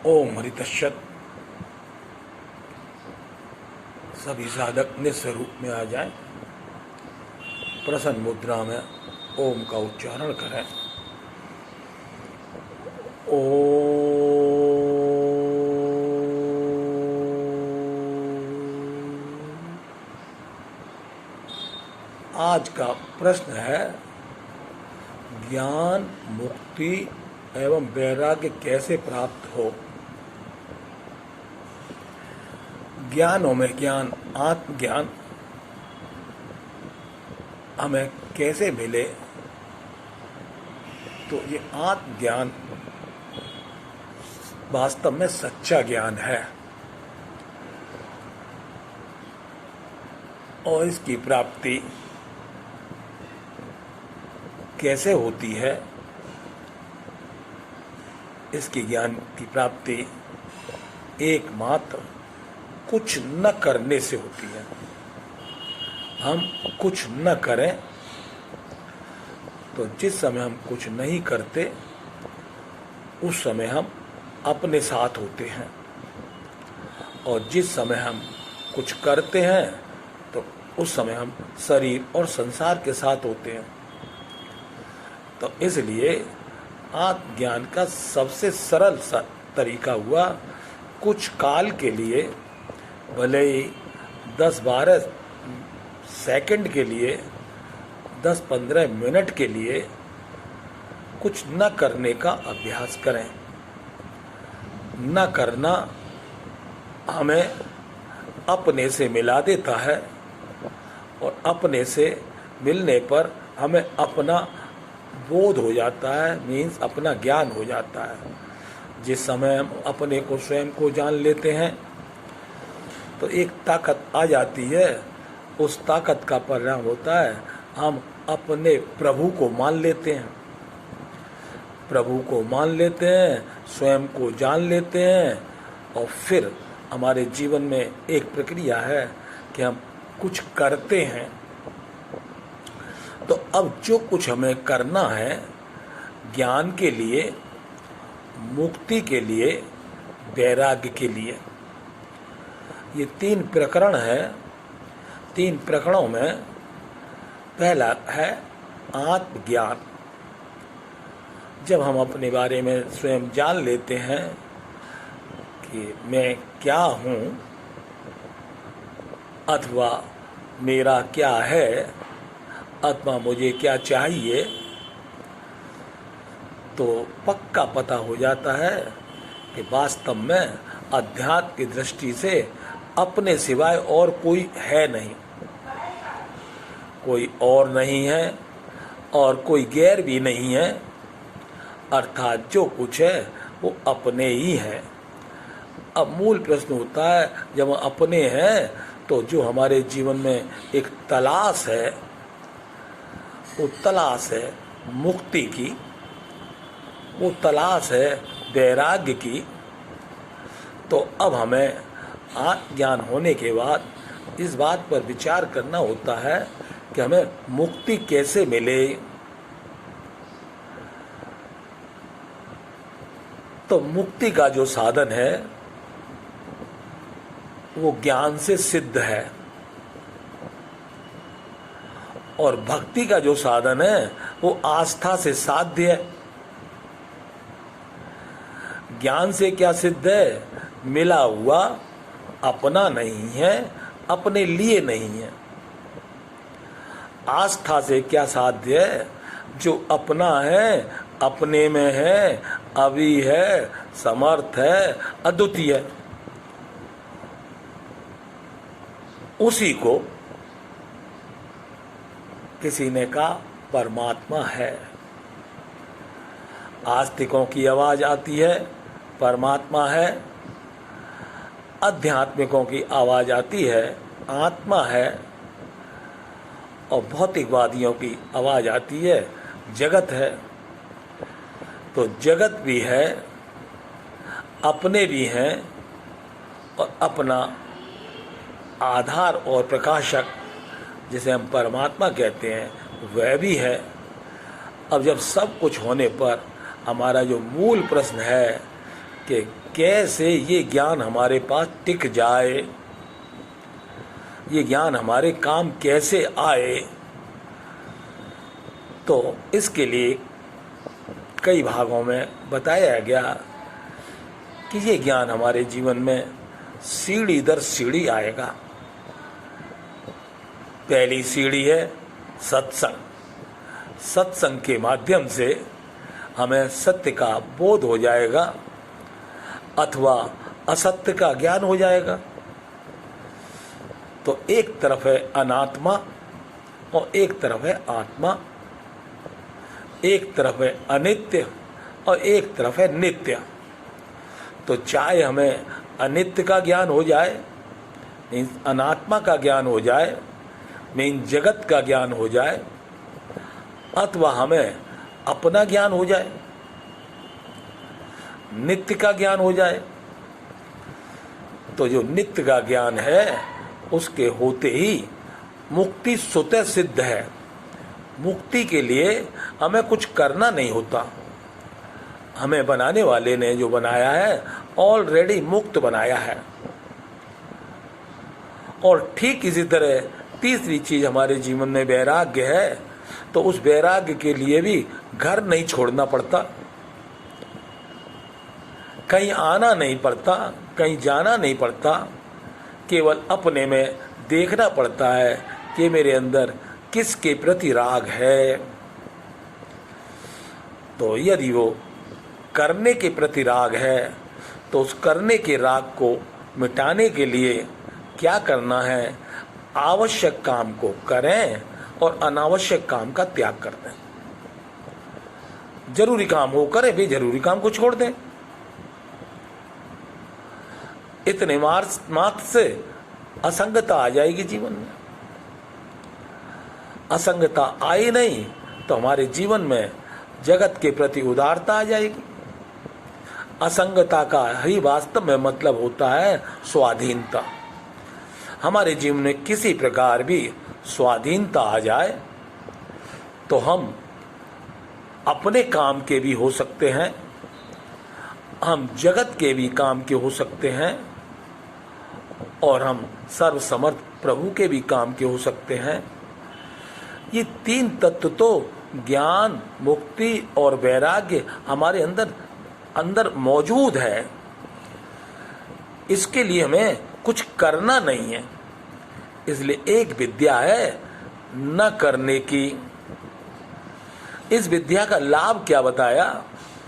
ओम हरितशत। सभी साधक निस्व रूप में आ जाएं, प्रसन्न मुद्रा में ओम का उच्चारण करें। आज का प्रश्न है, ज्ञान, मुक्ति एवं वैराग्य कैसे प्राप्त हो। ज्ञानों में ज्ञान, आत्मज्ञान हमें कैसे मिले, तो ये आत्मज्ञान वास्तव में सच्चा ज्ञान है और इसकी प्राप्ति कैसे होती है। इसकी ज्ञान की प्राप्ति एकमात्र कुछ न करने से होती है। हम कुछ न करें तो जिस समय हम कुछ नहीं करते उस समय हम अपने साथ होते हैं, और जिस समय हम कुछ करते हैं तो उस समय हम शरीर और संसार के साथ होते हैं। तो इसलिए आत्मज्ञान का सबसे सरल तरीका हुआ, कुछ काल के लिए, भले ही 10-12 सेकंड के लिए, 10-15 मिनट के लिए कुछ न करने का अभ्यास करें। न करना हमें अपने से मिला देता है, और अपने से मिलने पर हमें अपना बोध हो जाता है, मीन्स अपना ज्ञान हो जाता है। जिस समय हम अपने को, स्वयं को जान लेते हैं तो एक ताकत आ जाती है। उस ताकत का परिणाम होता है हम अपने प्रभु को मान लेते हैं, प्रभु को मान लेते हैं, स्वयं को जान लेते हैं, और फिर हमारे जीवन में एक प्रक्रिया है कि हम कुछ करते हैं। तो अब जो कुछ हमें करना है, ज्ञान के लिए, मुक्ति के लिए, वैराग्य के लिए, ये 3 प्रकरण है। 3 प्रकरणों में पहला है आत्मज्ञान। जब हम अपने बारे में स्वयं जान लेते हैं कि मैं क्या हूँ अथवा मेरा क्या है, अथवा मुझे क्या चाहिए, तो पक्का पता हो जाता है कि वास्तव में अध्यात्म की दृष्टि से अपने सिवाय और कोई है नहीं, कोई और नहीं है और कोई गैर भी नहीं है। अर्थात जो कुछ है वो अपने ही है। अब मूल प्रश्न होता है, जब अपने हैं तो जो हमारे जीवन में एक तलाश है, वो तलाश है मुक्ति की, वो तलाश है वैराग्य की। तो अब हमें आत्मज्ञान होने के बाद इस बात पर विचार करना होता है कि हमें मुक्ति कैसे मिले। तो मुक्ति का जो साधन है वो ज्ञान से सिद्ध है, और भक्ति का जो साधन है वो आस्था से साध्य है। ज्ञान से क्या सिद्ध है? मिला हुआ अपना नहीं है, अपने लिए नहीं है। आस्था से क्या साध्य है? जो अपना है, अपने में है, अभी है, समर्थ है, अद्वितीय है, उसी को किसी ने कहा परमात्मा है। आस्तिकों की आवाज आती है परमात्मा है, आध्यात्मिकों की आवाज आती है आत्मा है, और भौतिकवादियों की आवाज आती है जगत है। तो जगत भी है, अपने भी हैं, और अपना आधार और प्रकाशक जिसे हम परमात्मा कहते हैं वह भी है। अब जब सब कुछ होने पर हमारा जो मूल प्रश्न है कि कैसे ये ज्ञान हमारे पास टिक जाए, ये ज्ञान हमारे काम कैसे आए। तो इसके लिए कई भागों में बताया गया कि ये ज्ञान हमारे जीवन में सीढ़ी दर सीढ़ी आएगा। पहली सीढ़ी है सत्संग। सत्संग के माध्यम से हमें सत्य का बोध हो जाएगा अथवा असत्य का ज्ञान हो जाएगा। तो एक तरफ है अनात्मा और एक तरफ है आत्मा, एक तरफ है अनित्य और एक तरफ है नित्य। तो चाहे हमें अनित्य का ज्ञान हो जाए, अनात्मा का ज्ञान हो जाए, मीन जगत का ज्ञान हो जाए, अथवा हमें अपना ज्ञान हो जाए, नित्य का ज्ञान हो जाए, तो जो नित्य का ज्ञान है उसके होते ही मुक्ति स्वतः सिद्ध है। मुक्ति के लिए हमें कुछ करना नहीं होता। हमें बनाने वाले ने जो बनाया है ऑलरेडी मुक्त बनाया है। और ठीक इसी तरह तीसरी चीज हमारे जीवन में वैराग्य है। तो उस वैराग्य के लिए भी घर नहीं छोड़ना पड़ता, कहीं आना नहीं पड़ता, कहीं जाना नहीं पड़ता। केवल अपने में देखना पड़ता है कि मेरे अंदर किसके प्रति राग है। तो यदि वो करने के प्रति राग है तो उस करने के राग को मिटाने के लिए क्या करना है, आवश्यक काम को करें और अनावश्यक काम का त्याग कर दें। जरूरी काम हो करें, बेजरूरी काम को छोड़ दें। इतने मात्र से असंगता आ जाएगी जीवन में। असंगता आई नहीं तो हमारे जीवन में जगत के प्रति उदारता आ जाएगी। असंगता का ही वास्तव में मतलब होता है स्वाधीनता। हमारे जीवन में किसी प्रकार भी स्वाधीनता आ जाए तो हम अपने काम के भी हो सकते हैं, हम जगत के भी काम के हो सकते हैं और हम सर्वसमर्थ प्रभु के भी काम के हो सकते हैं। ये तीन तत्व तो ज्ञान, मुक्ति और वैराग्य हमारे अंदर मौजूद है। इसके लिए हमें कुछ करना नहीं है। इसलिए एक विद्या है न करने की। इस विद्या का लाभ क्या बताया?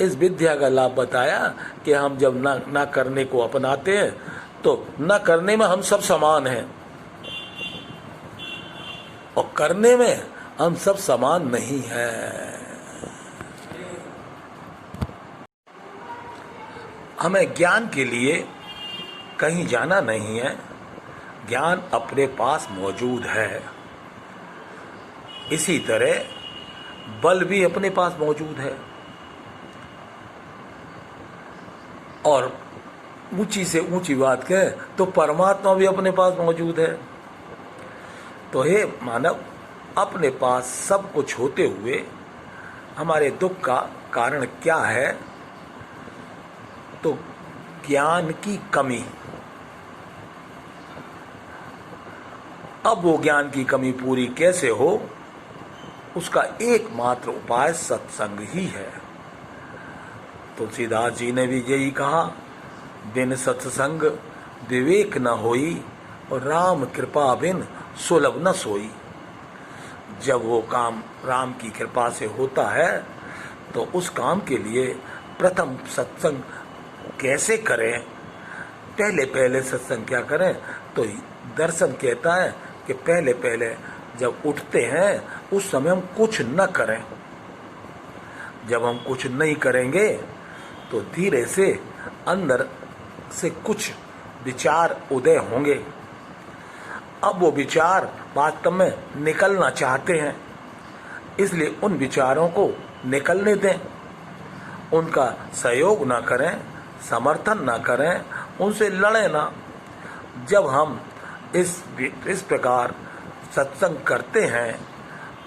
इस विद्या का लाभ बताया कि हम जब न करने को अपनाते हैं तो न करने में हम सब समान हैं और करने में हम सब समान नहीं हैं। हमें ज्ञान के लिए कहीं जाना नहीं है, ज्ञान अपने पास मौजूद है। इसी तरह बल भी अपने पास मौजूद है और ऊंची से ऊंची बात कहें तो परमात्मा भी अपने पास मौजूद है। तो हे मानव, अपने पास सब कुछ होते हुए हमारे दुख का कारण क्या है? तो ज्ञान की कमी। अब वो ज्ञान की कमी पूरी कैसे हो, उसका एकमात्र उपाय सत्संग ही है। तुलसीदास जी ने भी यही कहा, बिन सत्संग विवेक न होई और राम कृपा बिन सुलभ न सोई। जब वो काम राम की कृपा से होता है तो उस काम के लिए प्रथम सत्संग कैसे करें? पहले सत्संग क्या करें? तो दर्शन कहता है कि पहले जब उठते हैं उस समय हम कुछ न करें। जब हम कुछ नहीं करेंगे तो धीरे से अंदर से कुछ विचार उदय होंगे। अब वो विचार वास्तव में निकलना चाहते हैं, इसलिए उन विचारों को निकलने दें, उनका सहयोग ना करें, समर्थन ना करें, उनसे लड़े ना। जब हम इस प्रकार सत्संग करते हैं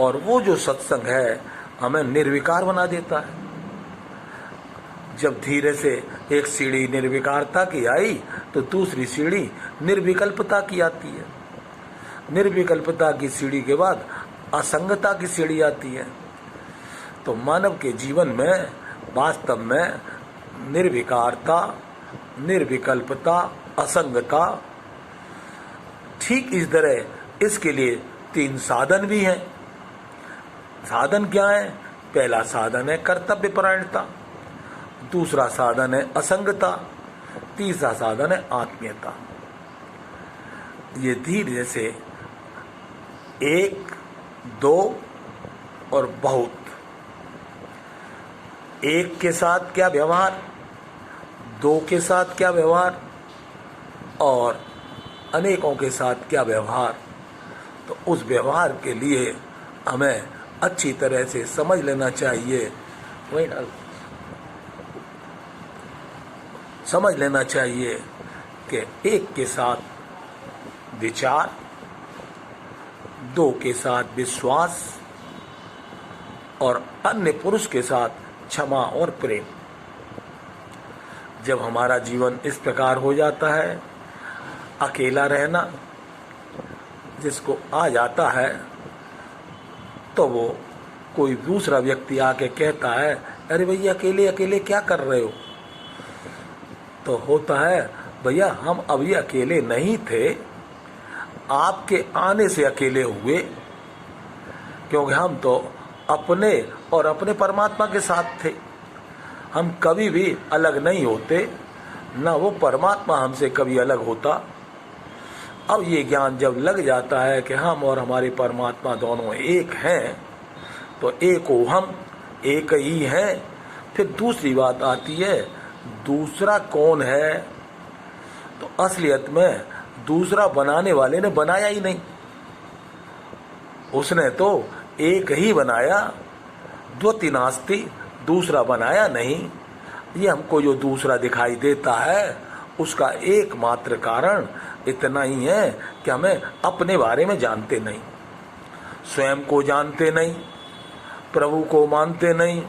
और वो जो सत्संग है हमें निर्विकार बना देता है। जब धीरे से एक सीढ़ी निर्विकारता की आई तो दूसरी सीढ़ी निर्विकल्पता की आती है। निर्विकल्पता की सीढ़ी के बाद असंगता की सीढ़ी आती है। तो मानव के जीवन में वास्तव में निर्विकारता, निर्विकल्पता, असंगता, ठीक इस तरह इसके लिए 3 साधन भी हैं। साधन क्या है? पहला साधन है कर्तव्य परायणता, दूसरा साधन है असंगता, तीसरा साधन है आत्मीयता। ये धीरे से 1, 2 और बहुत। एक के साथ क्या व्यवहार, 2 के साथ क्या व्यवहार और अनेकों के साथ क्या व्यवहार। तो उस व्यवहार के लिए हमें अच्छी तरह से समझ लेना चाहिए, समझ लेना चाहिए कि 1 के साथ विचार, 2 के साथ विश्वास और अन्य पुरुष के साथ क्षमा और प्रेम। जब हमारा जीवन इस प्रकार हो जाता है, अकेला रहना जिसको आ जाता है, तो वो कोई दूसरा व्यक्ति आके कहता है, अरे भैया अकेले अकेले क्या कर रहे हो? तो होता है, भैया हम अभी अकेले नहीं थे, आपके आने से अकेले हुए, क्योंकि हम तो अपने और अपने परमात्मा के साथ थे। हम कभी भी अलग नहीं होते, ना वो परमात्मा हमसे कभी अलग होता। अब ये ज्ञान जब लग जाता है कि हम और हमारे परमात्मा दोनों एक हैं, तो एक हो हम, एक ही हैं। फिर दूसरी बात आती है, दूसरा कौन है? तो असलियत में दूसरा बनाने वाले ने बनाया ही नहीं, उसने तो एक ही बनाया। द्वति नास्ति, दूसरा बनाया नहीं। ये हमको जो दूसरा दिखाई देता है, उसका एकमात्र कारण इतना ही है कि हमें अपने बारे में जानते नहीं, स्वयं को जानते नहीं, प्रभु को मानते नहीं,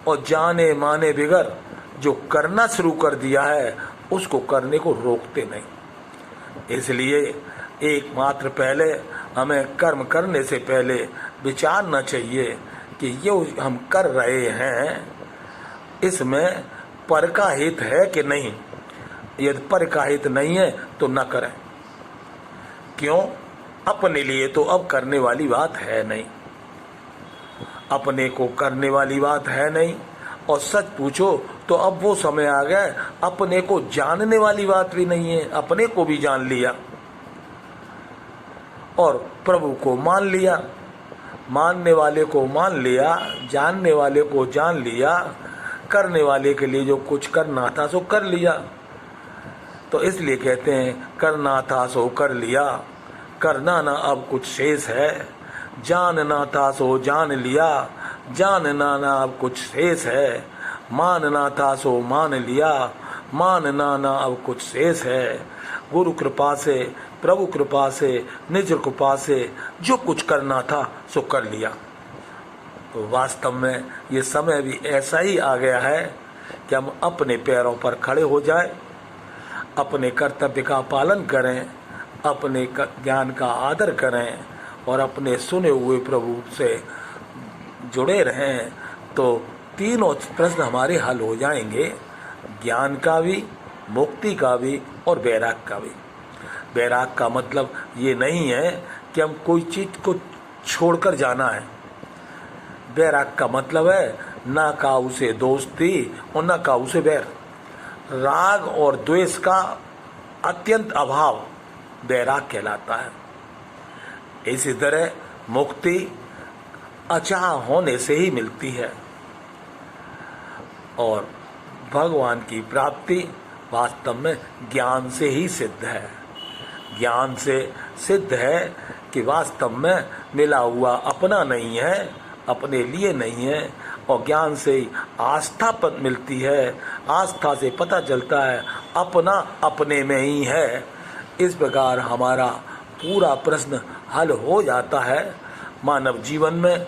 और जाने माने बिगर जो करना शुरू कर दिया है उसको करने को रोकते नहीं। इसलिए एकमात्र पहले हमें कर्म करने से पहले विचारना चाहिए कि ये हम कर रहे हैं, इसमें पर का हित है कि नहीं। यदि पर का हित नहीं है तो न करें। क्यों? अपने लिए तो अब करने वाली बात है नहीं, अपने को करने वाली बात है नहीं। और सच पूछो तो अब वो समय आ गया, अपने को जानने वाली बात भी नहीं है। अपने को भी जान लिया और प्रभु को मान लिया, मानने वाले को मान लिया, जानने वाले को जान लिया, करने वाले के लिए जो कुछ करना था सो कर लिया। तो इसलिए कहते हैं, करना था सो कर लिया, करना ना अब कुछ शेष है। जानना था सो जान लिया, जानना ना अब कुछ शेष है। मानना था सो मान लिया, मानना ना अब कुछ शेष है। गुरु कृपा से, प्रभु कृपा से, निज कृपा से जो कुछ करना था सो कर लिया। तो वास्तव में ये समय भी ऐसा ही आ गया है कि हम अपने पैरों पर खड़े हो जाए, अपने कर्तव्य का पालन करें, अपने ज्ञान का आदर करें और अपने सुने हुए प्रभु से जुड़े रहें। तो तीनों प्रश्न हमारे हल हो जाएंगे, ज्ञान का भी, मुक्ति का भी और वैराग का भी। वैराग का मतलब ये नहीं है कि हम कोई चीज को छोड़कर जाना है। वैराग का मतलब है ना काऊ से दोस्ती और ना काऊ से बैर। राग और द्वेष का अत्यंत अभाव वैराग कहलाता है। इसी तरह मुक्ति अचाह होने से ही मिलती है और भगवान की प्राप्ति वास्तव में ज्ञान से ही सिद्ध है। ज्ञान से सिद्ध है कि वास्तव में मिला हुआ अपना नहीं है, अपने लिए नहीं है। और ज्ञान से ही आस्था पर मिलती है, आस्था से पता चलता है अपना अपने में ही है। इस प्रकार हमारा पूरा प्रश्न हल हो जाता है। मानव जीवन में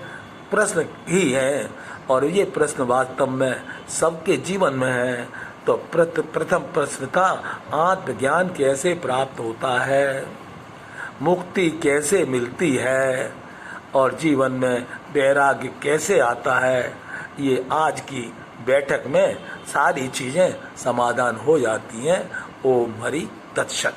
प्रश्न ही है और ये प्रश्न वास्तव में सबके जीवन में है। तो प्रथम प्रश्न था, आत्मज्ञान कैसे प्राप्त होता है, मुक्ति कैसे मिलती है और जीवन में वैराग्य कैसे आता है। ये आज की बैठक में सारी चीज़ें समाधान हो जाती हैं। ओम हरि तत्सत।